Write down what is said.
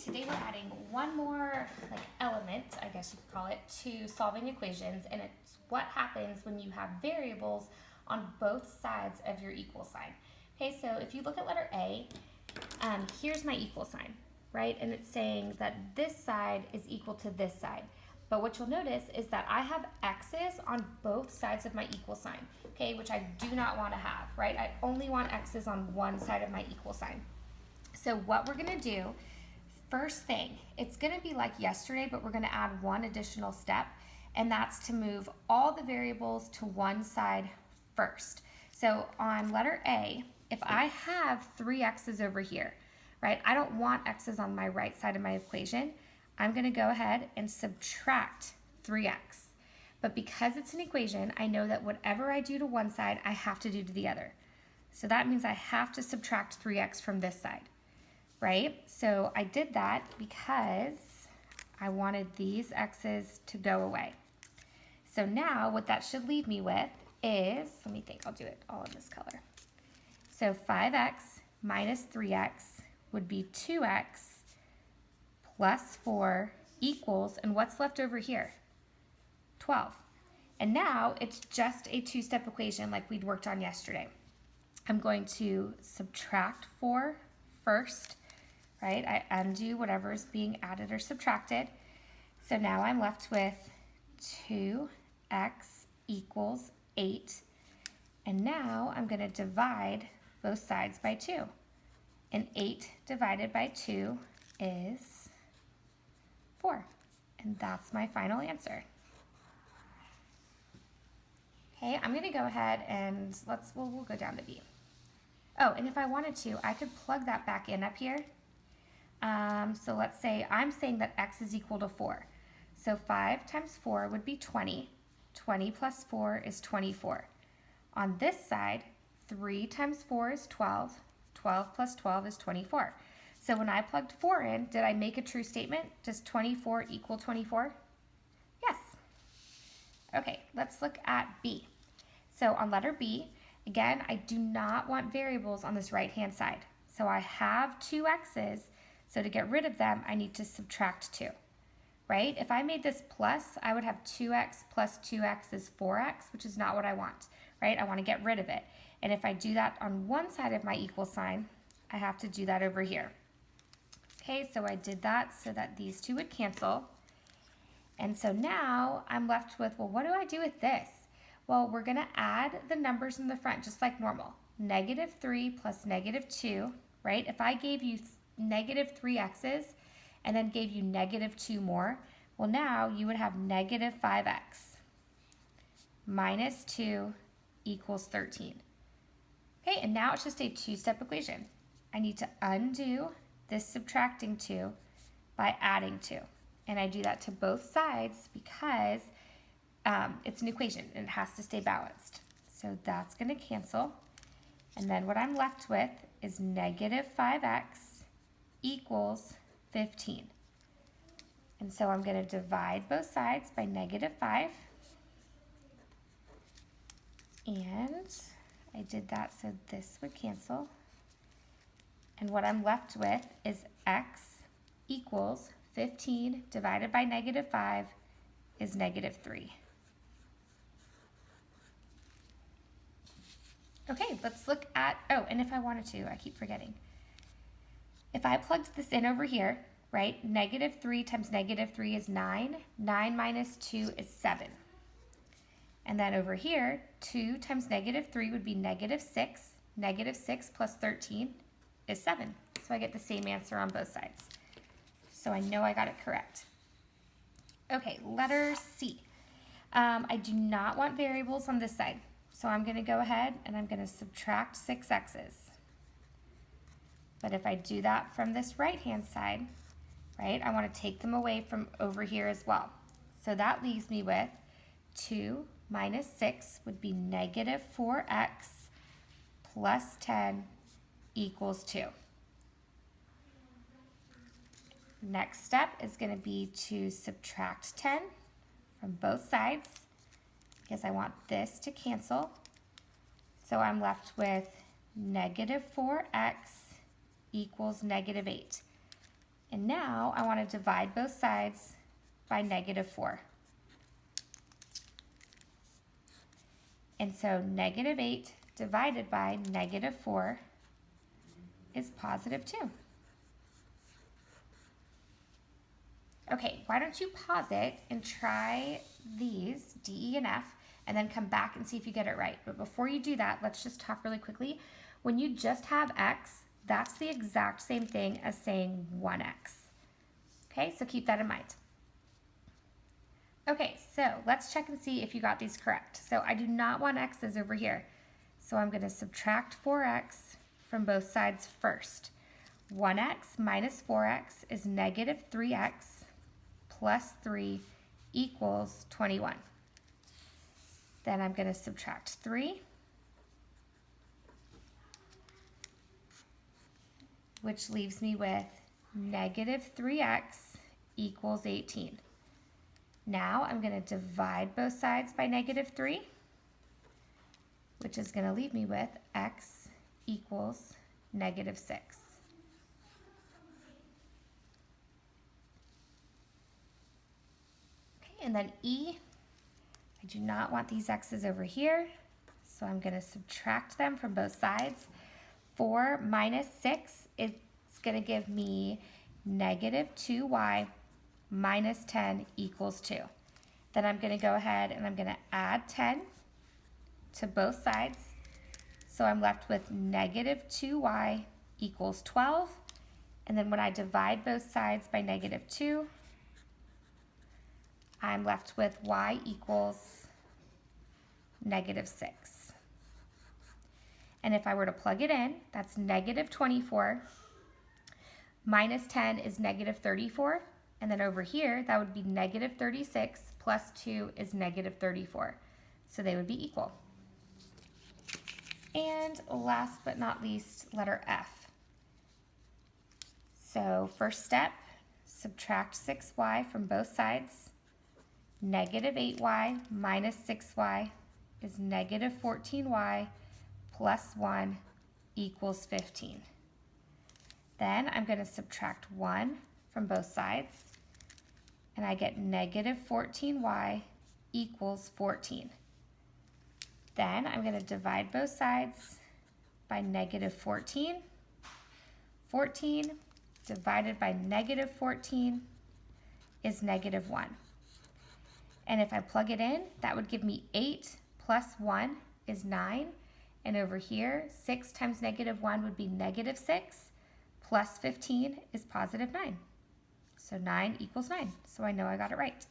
Today we're adding one more element, I guess you could call it, to solving equations, and it's what happens when you have variables on both sides of your equal sign. Okay, so if you look at letter A, here's my equal sign, right? And it's saying that this side is equal to this side. But what you'll notice is that I have x's on both sides of my equal sign, okay, which I do not want to have, right? I only want x's on one side of my equal sign. So what we're going to do, first thing, it's going to be like yesterday, but we're going to add one additional step, and that's to move all the variables to one side first. So on letter A, if I have 3 x's over here, right, I don't want x's on my right side of my equation, I'm going to go ahead and subtract 3x. But because it's an equation, I know that whatever I do to one side, I have to do to the other. So that means I have to subtract 3x from this side, right? So I did that because I wanted these x's to go away. So now what that should leave me with is, let me think, I'll do it all in this color. So 5x minus 3x would be 2x plus 4 equals, and what's left over here? 12. And now it's just a two-step equation like we'd worked on yesterday. I'm going to subtract 4 first, right? I undo whatever is being added or subtracted. So now I'm left with 2x equals 8. And now I'm going to divide both sides by 2. And 8 divided by 2 is 4. And that's my final answer. Okay, I'm going to go ahead and we'll go down to B. Oh, and if I wanted to, I could plug that back in up here. So let's say I'm saying that x is equal to 4. So 5 times 4 would be 20. 20 plus 4 is 24. On this side, 3 times 4 is 12. 12 plus 12 is 24. So when I plugged 4 in, did I make a true statement? Does 24 equal 24? Yes. Okay, let's look at B. So on letter B, again, I do not want variables on this right-hand side. So I have 2 x's, so to get rid of them, I need to subtract 2, right? If I made this plus, I would have 2x plus 2x is 4x, which is not what I want, right? I want to get rid of it. And if I do that on one side of my equal sign, I have to do that over here. Okay, so I did that so that these two would cancel. And so now I'm left with, well, what do I do with this? Well, we're going to add the numbers in the front just like normal. Negative 3 plus negative 2, right? If I gave you negative 3 x's and then gave you negative 2 more, well, now you would have negative 5x minus 2 equals 13. Okay, and now it's just a two-step equation. I need to undo this subtracting 2 by adding 2. And I do that to both sides because it's an equation and it has to stay balanced. So that's going to cancel. And then what I'm left with is negative 5x equals 15. And so I'm going to divide both sides by negative 5. And I did that so this would cancel. And what I'm left with is x equals 15 divided by negative 5 is negative 3. Okay, let's look at, oh, and if I wanted to, I keep forgetting. If I plugged this in over here, right, negative 3 times negative 3 is 9. 9 minus 2 is 7. And then over here, 2 times negative 3 would be negative 6. Negative 6 plus 13 is 7. So I get the same answer on both sides. So I know I got it correct. Okay, letter C. I do not want variables on this side. So I'm going to go ahead and I'm going to subtract 6 x's. But if I do that from this right-hand side, right, I want to take them away from over here as well. So that leaves me with 2 minus 6 would be negative 4x plus 10 equals 2. Next step is going to be to subtract 10 from both sides because I want this to cancel. So I'm left with negative 4x equals negative 8. And now I want to divide both sides by -4. And so -8 divided by -4 is +2. Okay, why don't you pause it and try these, D, E, and F, and then come back and see if you get it right. But before you do that, let's just talk really quickly. When you just have X, that's the exact same thing as saying 1X. Okay, so keep that in mind. Okay, so let's check and see if you got these correct. So I do not want X's over here. So I'm going to subtract 4X from both sides first. 1X minus 4X is -3X plus 3 equals 21. Then I'm going to subtract 3, which leaves me with -3X equals 18. Now I'm going to divide both sides by -3, which is going to leave me with X equals -6. And then E, I do not want these X's over here, so I'm going to subtract them from both sides. 4 minus 6 is going to give me -2y minus 10 equals 2. Then I'm going to go ahead and I'm going to add 10 to both sides. So I'm left with -2y equals 12. And then when I divide both sides by -2, I'm left with y equals -6. And if I were to plug it in, that's -24 minus 10 is -34. And then over here, that would be -36 plus 2 is -34. So they would be equal. And last but not least, letter F. So first step, subtract 6y from both sides. -8y minus 6y is -14y plus 1 equals 15. Then I'm going to subtract 1 from both sides, and I get -14y equals 14. Then I'm going to divide both sides by -14. 14 divided by -14 is -1. And if I plug it in, that would give me 8 plus 1 is 9. And over here, 6 times -1 would be -6, plus 15 is +9. So 9 equals 9. So I know I got it right.